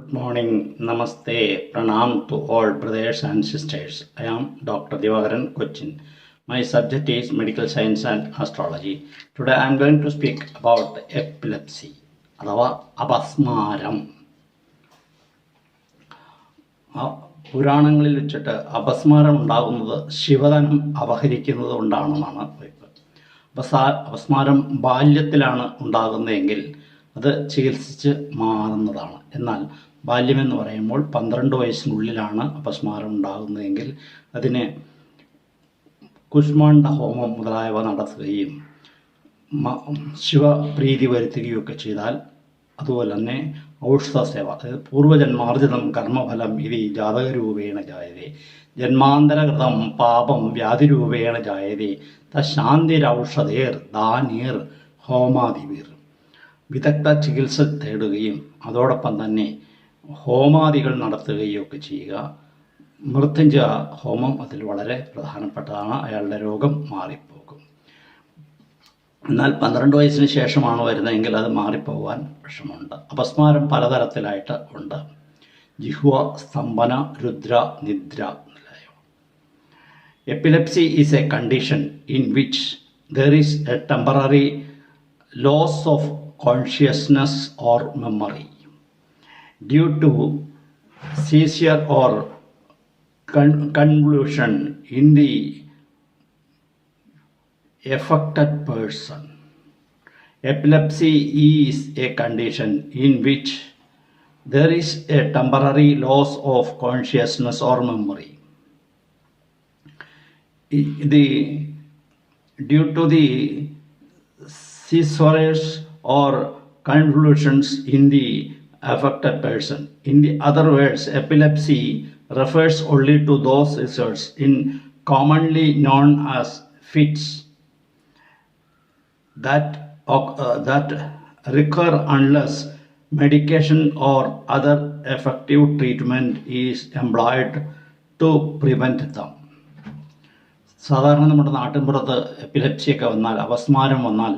Good morning, Namaste, Pranam to all brothers and sisters. I am Dr. Divagaran Cochin. My subject is medical science and astrology. Today I am going to speak about epilepsy, അഥവാ അപസ്മാരം. പുരാണങ്ങളിൽ വെച്ചിട്ട് അപസ്മാരം ഉണ്ടാകുന്നത് ശിവധനം അപഹരിക്കുന്നത് കൊണ്ടാണെന്നാണ് പറയുന്നത്. അപസ്മാരം ബാല്യത്തിലാണ് ഉണ്ടാകുന്നതെങ്കിൽ അത് ചികിത്സിച്ച് മാറുന്നതാണ്. എന്നാൽ ബാല്യമെന്ന് പറയുമ്പോൾ 12 വയസ്സിനുള്ളിലാണ് അപസ്മാരം ഉണ്ടാകുന്നതെങ്കിൽ അതിന് കുഷ്മാണ്ഡ ഹോമം മുതലായവ നടത്തുകയും ശിവപ്രീതി വരുത്തുകയൊക്കെ ചെയ്താൽ, അതുപോലെ തന്നെ ഔഷധ സേവ, അതായത് പൂർവജന്മാർജിതം കർമ്മഫലം ഇത് ജാതകരൂപേണ ജായതേ, ജന്മാന്തരകൃതം പാപം വ്യാധിരൂപേണ ജായതേ, തശാന്തിരൗഷധേർ ദാനീർ ഹോമാദിവീർ. വിദഗ്ധ ചികിത്സ തേടുകയും അതോടൊപ്പം തന്നെ ഹോമാദികൾ നടത്തുകയും ഒക്കെ ചെയ്യുക. മൃത്യുഞ്ജയ ഹോമം അതിൽ വളരെ പ്രധാനപ്പെട്ടതാണ്. അയാളുടെ രോഗം മാറിപ്പോകും. എന്നാൽ 12 വയസ്സിന് ശേഷമാണ് വരുന്നതെങ്കിൽ അത് മാറിപ്പോകാൻ വിഷമമുണ്ട്. അപസ്മാരം പലതരത്തിലായിട്ട് ഉണ്ട്. ജിഹ്വ, സ്തംഭന, രുദ്ര, നിദ്ര മുതലായവ. Epilepsy is A condition in which there is a temporary loss of consciousness or memory due to seizure or convulsion in the affected person. Epilepsy is a condition in which there is a temporary loss of consciousness or memory due to the seizures or convulsions in the affected person. In the other words, epilepsy refers only to those seizures commonly known as fits that recur unless medication or other effective treatment is employed to prevent them. സാധാരണ നമ്മുടെ നാട്ടിൻപുറത്ത് എപ്പിലെപ്സിയൊക്കെ വന്നാൽ, അപസ്മാരം വന്നാൽ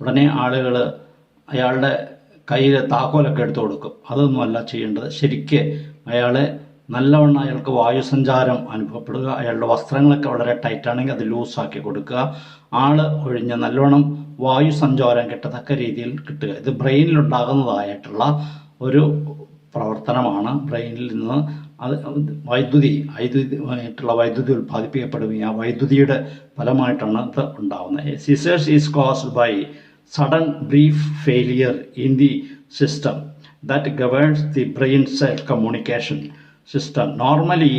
ഉടനെ ആളുകൾ അയാളുടെ കയ്യിൽ താക്കോലൊക്കെ എടുത്തു കൊടുക്കും. അതൊന്നുമല്ല ചെയ്യേണ്ടത്. ശരിക്ക് അയാളെ നല്ലവണ്ണം അയാൾക്ക് വായുസഞ്ചാരം അനുഭവപ്പെടുക, അയാളുടെ വസ്ത്രങ്ങളൊക്കെ വളരെ ടൈറ്റാണെങ്കിൽ അത് ലൂസാക്കി കൊടുക്കുക, ആള് ഒഴിഞ്ഞ് നല്ലവണ്ണം വായുസഞ്ചാരം കിട്ടത്തക്ക രീതിയിൽ കിട്ടുക. ഇത് ബ്രെയിനിലുണ്ടാകുന്നതായിട്ടുള്ള ഒരു പ്രവർത്തനമാണ്. ബ്രെയിനിൽ നിന്ന് അത് വൈദ്യുതിയായിട്ടുള്ള വൈദ്യുതി ഉൽപ്പാദിപ്പിക്കപ്പെടുകയും ആ വൈദ്യുതിയുടെ ഫലമായിട്ടാണ് ഇത് ഉണ്ടാകുന്നത്. Seizures is caused by sudden brief failure in the system that governs the brain cell communication system. Normally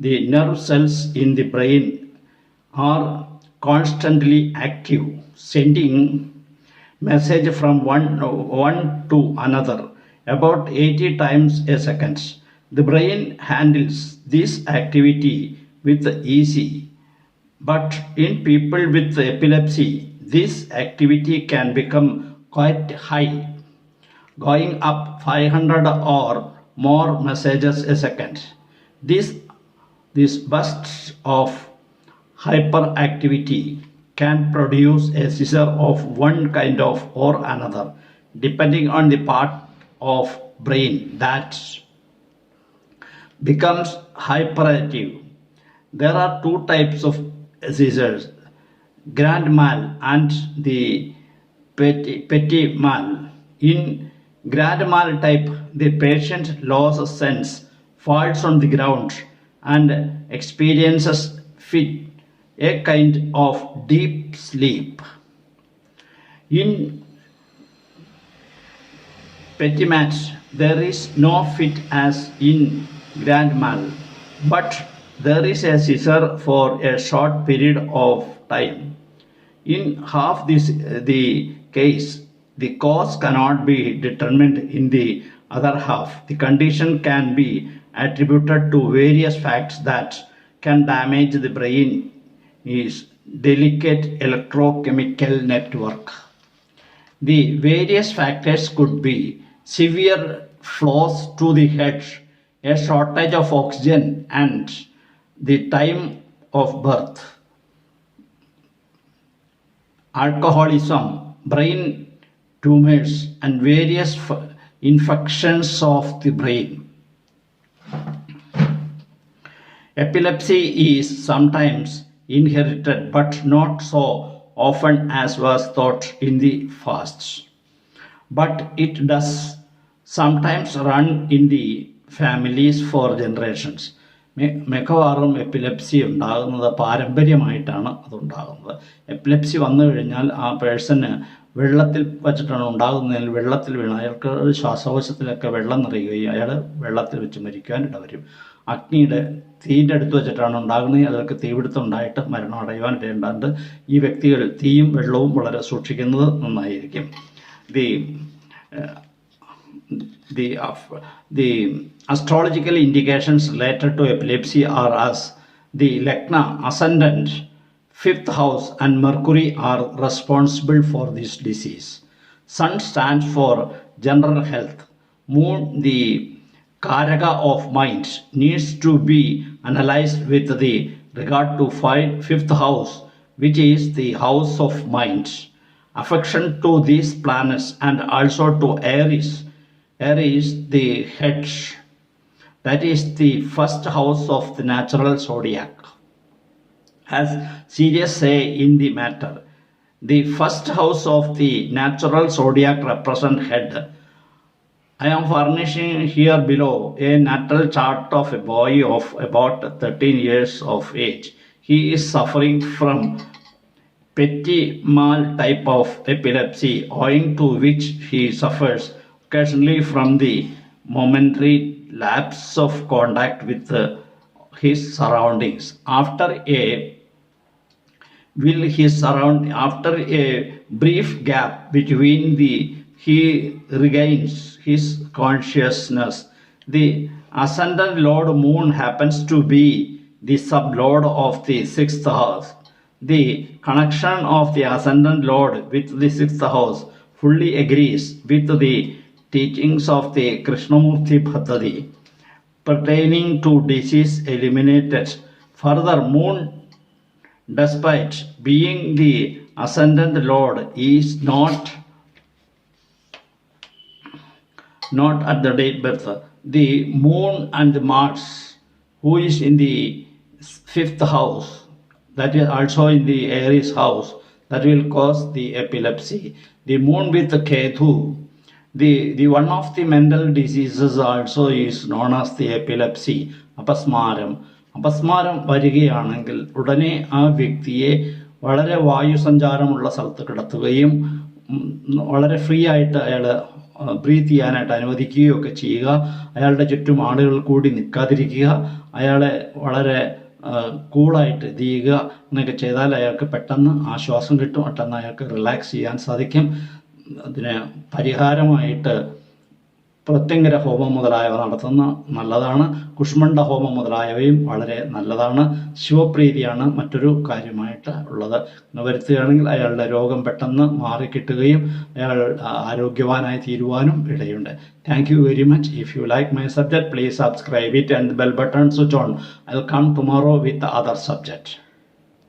the nerve cells in the brain are constantly active, sending message from one to another about 80 times a second. The brain handles this activity with ease, but in people with epilepsy this activity can become quite high, going up 500 or more messages a second. These bursts of hyperactivity can produce a seizure of one kind of or another, depending on the part of brain that becomes hyperactive. There are two types of seizures: grand mal and the petit mal. In grand mal type, the patient loses sense, falls on the ground, and experiences fit, a kind of deep sleep. In petit mal, there is no fit as in grand mal, but there is a seizure for a short period of time. In half the case, the cause cannot be determined in the other half. The condition can be attributed to various facts that can damage the brain's delicate electrochemical network. The various factors could be severe flaws to the head, a shortage of oxygen, and the time of birth. Alcoholism, brain tumors, and various infections of the brain. Epilepsy is sometimes inherited but not so often as was thought in the past. But it does sometimes run in the families for generations. മിക്കവാറും epilepsy ഉണ്ടാകുന്നത് പാരമ്പര്യമായിട്ടാണ് അതുണ്ടാകുന്നത്. Epilepsy വന്നു കഴിഞ്ഞാൽ ആ person വെള്ളത്തിൽ വച്ചിട്ടാണ് ഉണ്ടാകുന്നതിൽ വെള്ളത്തിൽ വീണ് അയാൾക്ക് ശ്വാസകോശത്തിലൊക്കെ വെള്ളം നിറയുകയും അയാൾ വെള്ളത്തിൽ വെച്ച് മരിക്കാൻ ഇടവരും. തീൻ്റെ അടുത്ത് വെച്ചിട്ടാണ് ഉണ്ടാകുന്നത്. അതൊക്കെ തീപിടുത്തം ഉണ്ടായിട്ട് മരണം അടയുവാൻ ഇടയുണ്ടാകുന്നത്. ഈ വ്യക്തികൾ തീയും വെള്ളവും വളരെ സൂക്ഷിക്കുന്നത് നന്നായിരിക്കും. The astrological indications related to epilepsy are as the Lagna, ascendant, 5th house and Mercury are responsible for this disease. Sun stands for general health. Moon, the Karaka of mind, needs to be analyzed with the regard to 5th house, which is the house of mind. Affection to these planets and also to Aries. Aries, the head, that is the first house of the natural zodiac. As Sirius say in the matter, the first house of the natural zodiac represent head. I am furnishing here below a natal chart of a boy of about 13 years of age. He is suffering from petit mal type of epilepsy, owing to which he suffers occasionally from the momentary lapse of contact with his surroundings. After a brief gap between he regains his consciousness. The ascendant Lord Moon happens to be the sublord of the 6th house. The connection of the ascendant Lord with the 6th house fully agrees with the teachings of the Krishnamurti Bhattadi pertaining to disease eliminated. Further, Moon, despite being the ascendant Lord, is not at the date birth. The Moon and Mars, who is in the 5th house, that is also in the Aries house, that will cause the epilepsy. The Moon with the Ketu, the one of the mental diseases also is known as the epilepsy. അപസ്മാരം വരികയാണെങ്കിൽ ഉടനെ ആ വ്യക്തിയെ വളരെ വായുസഞ്ചാരമുള്ള സ്ഥലത്ത് കിടത്തുകയും വളരെ free ആയിട്ട് അയാൾ ബ്രീത്ത് ചെയ്യാനായിട്ട് അനുവദിക്കുകയൊക്കെ ചെയ്യുക. അയാളുടെ ചുറ്റും ആളുകൾ കൂടി നിൽക്കാതിരിക്കുക. അയാളെ വളരെ കൂളായിട്ട് ചെയ്യുക. എന്നൊക്കെ ചെയ്താൽ അയാൾക്ക് പെട്ടെന്ന് ആശ്വാസം കിട്ടും. പെട്ടെന്ന് അയാൾക്ക് റിലാക്സ് ചെയ്യാൻ സാധിക്കും. അതിന് പരിഹാരമായിട്ട് പ്രത്യങ്കര ഹോമം മുതലായവ നടത്തുന്ന നല്ലതാണ്. കുഷ്മണ്ഡ ഹോമം മുതലായവയും വളരെ നല്ലതാണ്. ശിവപ്രീതിയാണ് മറ്റൊരു കാര്യമായിട്ട് ഉള്ളത്. വരുത്തുകയാണെങ്കിൽ അയാളുടെ രോഗം പെട്ടെന്ന് മാറിക്കിട്ടുകയും അയാൾ ആരോഗ്യവാനായി തീരുവാനും ഇടയുണ്ട്. Thank you very much. If you like my subject, please subscribe it and the bell button switch on. I'll come tomorrow with the other subject.